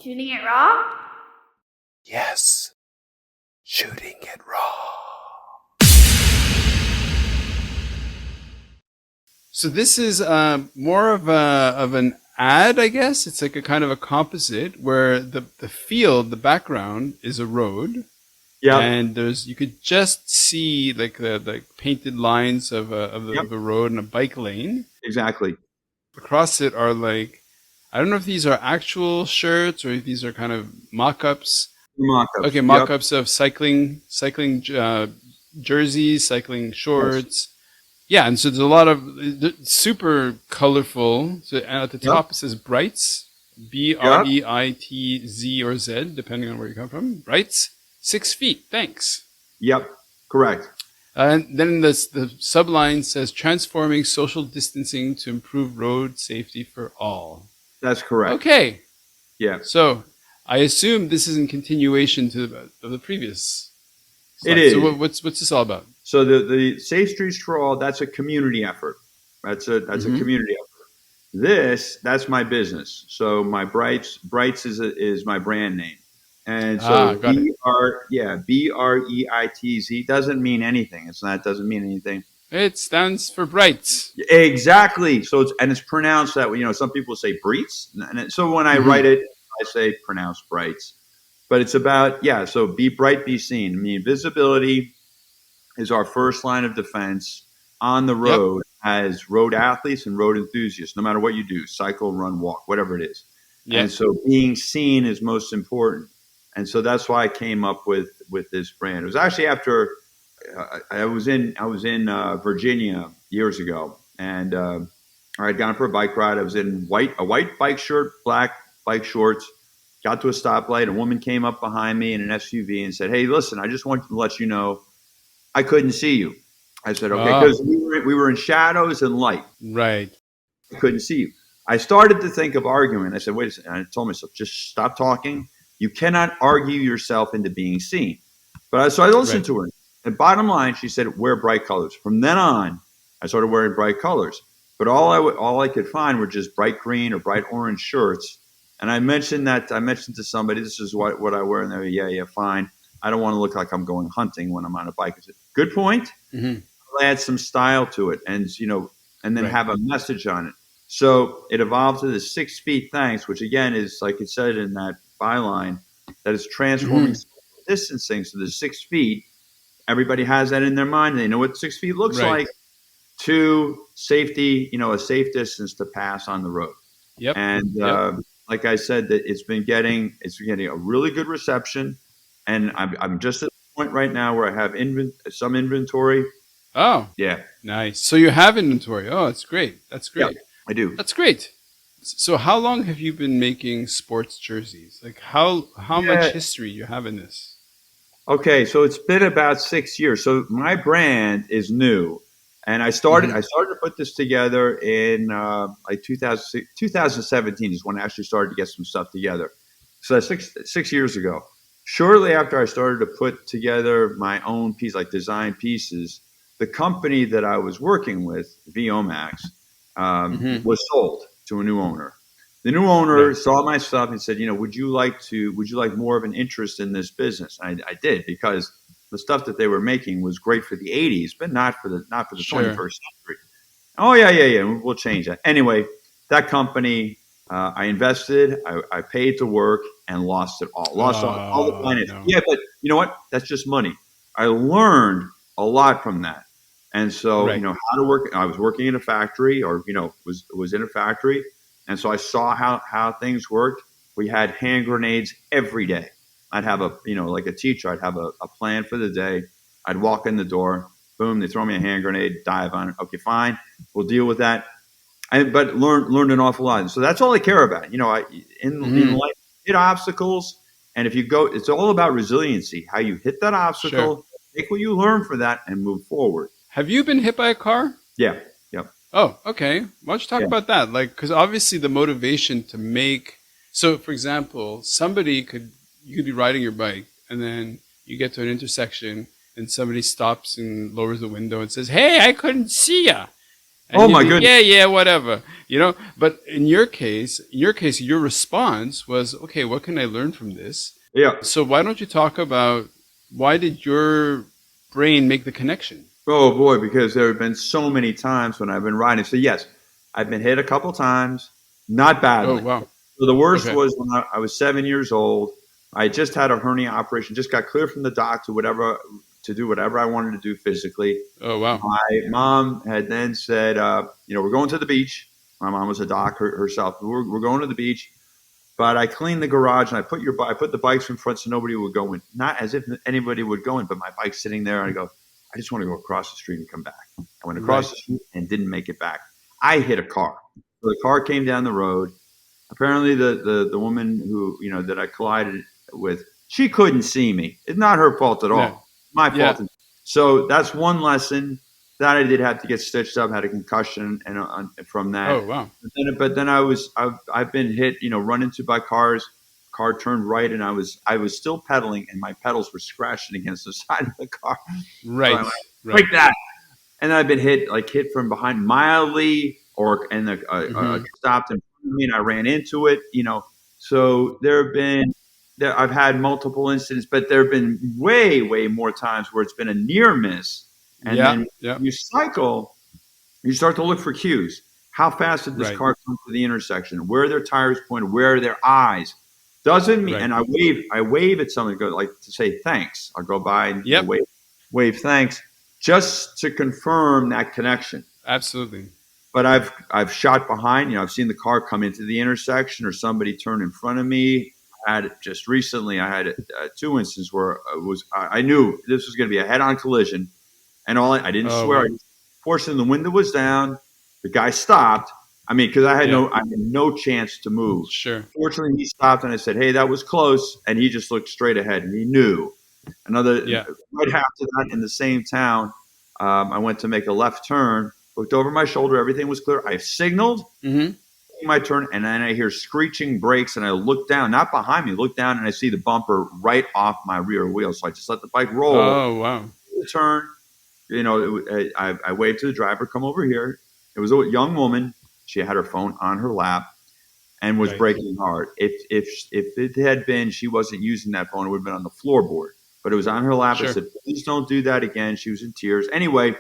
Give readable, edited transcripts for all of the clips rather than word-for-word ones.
Shooting it raw? Yes. Shooting it raw. So this is more of an ad, I guess. It's like a kind of a composite where the field, the background is a road. Yeah. And you could just see like the painted lines of a road and a bike lane. Exactly. Across it are like, I don't know if these are actual shirts or if these are kind of mock-ups. Mock-ups. Okay, mock-ups of cycling jerseys, cycling shorts. Yes. Yeah, and so there's a lot of super colorful. So at the top it says Brights, Breitz or Z, depending on where you come from. Brights, 6 feet. Thanks. Yep, correct. And then the subline says transforming social distancing to improve road safety for all. That's correct. Okay. Yeah. So I assume this is in continuation to the previous slide. It is. So what's this all about? So the Safe Streets for All, that's a community effort. That's a community effort. That's my business. So my Brights is my brand name. And so BREITZ doesn't mean anything. Doesn't mean anything. It stands for Brights. Exactly. So it's pronounced that way. Some people say Brights. And so when I write it, I say pronounce Brights. But it's about, so be bright, be seen. I mean, visibility is our first line of defense on the road as road athletes and road enthusiasts, no matter what you do, cycle, run, walk, whatever it is. Yep. And so being seen is most important. And so that's why I came up with this brand. It was actually after I was in Virginia years ago, and I had gone for a bike ride. I was in a white bike shirt, black bike shorts. Got to a stoplight. A woman came up behind me in an SUV and said, "Hey, listen, I just wanted to let you know I couldn't see you." I said, "Okay," because we were in shadows and light. Right. I couldn't see you. I started to think of arguing. I said, "Wait a second." I told myself, "Just stop talking. You cannot argue yourself into being seen." So I listened to her. And bottom line, she said, "Wear bright colors." From then on, I started wearing bright colors. But all I could find were just bright green or bright orange shirts. And I mentioned to somebody, "This is what I wear." And they were, yeah, fine. I don't want to look like I'm going hunting when I'm on a bike. I said, "Good point." Mm-hmm. I'll add some style to it and then have a message on it. So it evolved to the 6 feet thanks, which again is, like it said in that byline, that is transforming distancing. So the 6 feet, everybody has that in their mind. They know what 6 feet looks like, to safety, a safe distance to pass on the road. Yep. And like I said, that it's been getting a really good reception. And I'm just at the point right now where I have some inventory. Oh, yeah, nice. So you have inventory. Oh, that's great. That's great. Yeah, I do. That's great. So how long have you been making sports jerseys? Like how much history you have in this? Okay, so it's been about 6 years. So my brand is new, and I started to put this together in like 2017 is when I actually started to get some stuff together. So that's six years ago. Shortly after I started to put together my own piece, like design pieces, the company that I was working with, VOMax, was sold to a new owner. The new owner saw my stuff and said, would you like more of an interest in this business? And I did, because the stuff that they were making was great for the 80s, but not for the 21st century. Oh, yeah. We'll change that. Anyway, that company, I invested, I paid to work and lost it all. Lost all the finances. No. Yeah, but you know what? That's just money. I learned a lot from that. And so, how to work. I was working in a factory, or, was in a factory. And so I saw how things worked. We had hand grenades every day. I'd have like a teacher, I'd have a plan for the day. I'd walk in the door, boom, they throw me a hand grenade, dive on it. Okay, fine. We'll deal with that. But learned an awful lot. And so that's all I care about. In life, hit obstacles. And if you go, it's all about resiliency, how you hit that obstacle, take what you learn for that and move forward. Have you been hit by a car? Yeah. Yep. Oh, okay. Why don't you talk about that? Like, because obviously the motivation to make, so for example, you could be riding your bike and then you get to an intersection and somebody stops and lowers the window and says, "Hey, I couldn't see ya." And Oh you'd my be, goodness. yeah, whatever, you know. But in your case, your response was, okay, what can I learn from this? Yeah. So why don't you talk about why did your brain make the connection? Oh boy, because there have been so many times when I've been riding. So yes, I've been hit a couple times, not Oh, badly. wow. So the worst Okay. was when I was 7 years old. I just had a hernia operation, just got cleared from the doctor, whatever, to do whatever I wanted to do physically. Oh, wow. My mom had then said, we're going to the beach. My mom was a doc herself. We're going to the beach. But I cleaned the garage and I put the bikes in front so nobody would go in. Not as if anybody would go in, but my bike's sitting there. And I go, I just want to go across the street and come back. I went across Right. the street and didn't make it back. I hit a car. So the car came down the road. Apparently, the woman who that I collided with, she couldn't see me. It's not her fault at Yeah. all. My Yeah. fault. So that's one lesson that I did have to get stitched up. Had a concussion, and from that. Oh, wow. But then I've been hit, run into by cars. Car turned right, and I was still pedaling, and my pedals were scratching against the side of the car. So I Right. went Right. like that, and I've been hit from behind mildly, and the Hmm. stopped in front of me, and I ran into it. So I've had multiple incidents, but there have been way way more times where it's been a near miss, and Yeah. then Yeah. you cycle, you start to look for cues. How fast did this Right. car come to the intersection? Where are their tires pointed? Where are their eyes? Doesn't mean, Right. and I wave at someone, go like to say thanks. I'll go by and Yep. wave thanks, just to confirm that connection. Absolutely. But I've shot behind. I've seen the car come into the intersection or somebody turn in front of me. Just recently, I had two instances where I knew this was going to be a head-on collision, and I didn't Oh, swear. wow. Fortunately, the window was down. The guy stopped. I mean, because Yeah. I had no chance to move. Sure. Fortunately, he stopped, and I said, "Hey, that was close." And he just looked straight ahead, and he knew. Yeah. Right after that, in the same town, I went to make a left turn. Looked over my shoulder. Everything was clear. I signaled Hmm. my turn, and then I hear screeching brakes, and I look down, not behind me, look down, and I see the bumper right off my rear wheel. So I just let the bike roll. Oh, wow. Turn, I waved to the driver, come over here. It was a young woman. She had her phone on her lap and was Right. braking hard. If it had been, she wasn't using that phone, it would have been on the floorboard. But it was on her lap. I Sure. said, please don't do that again. She was in tears. Anyway,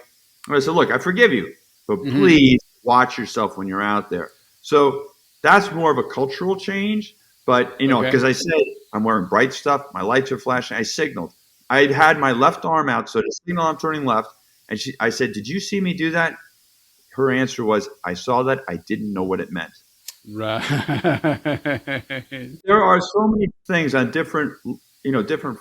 I said, look, I forgive you, but Hmm. please watch yourself when you're out there. So that's more of a cultural change. But, Okay. because I said, I'm wearing bright stuff, my lights are flashing, I signaled. I had my left arm out, so to signal I'm turning left. And I said, did you see me do that? Her answer was, I saw that. I didn't know what it meant. Right. There are so many things on different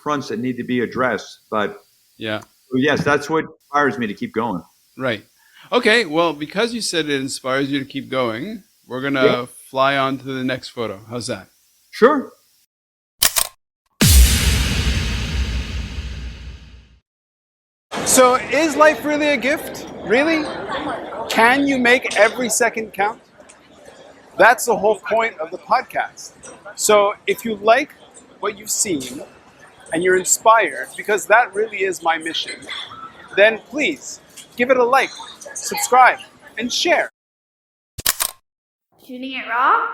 fronts that need to be addressed. But Yeah. yes, that's what inspires me to keep going. Right. Okay. Well, because you said it inspires you to keep going, we're Yeah, gonna fly on to the next photo. How's that? sure. So, is life really a gift? Really? Can you make every second count? That's the whole point of the podcast. So, if you like what you've seen and you're inspired, because that really is my mission, then please give it a like, subscribe, and share. Shooting it raw?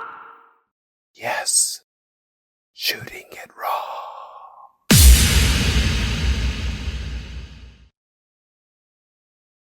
Yes, shooting it raw.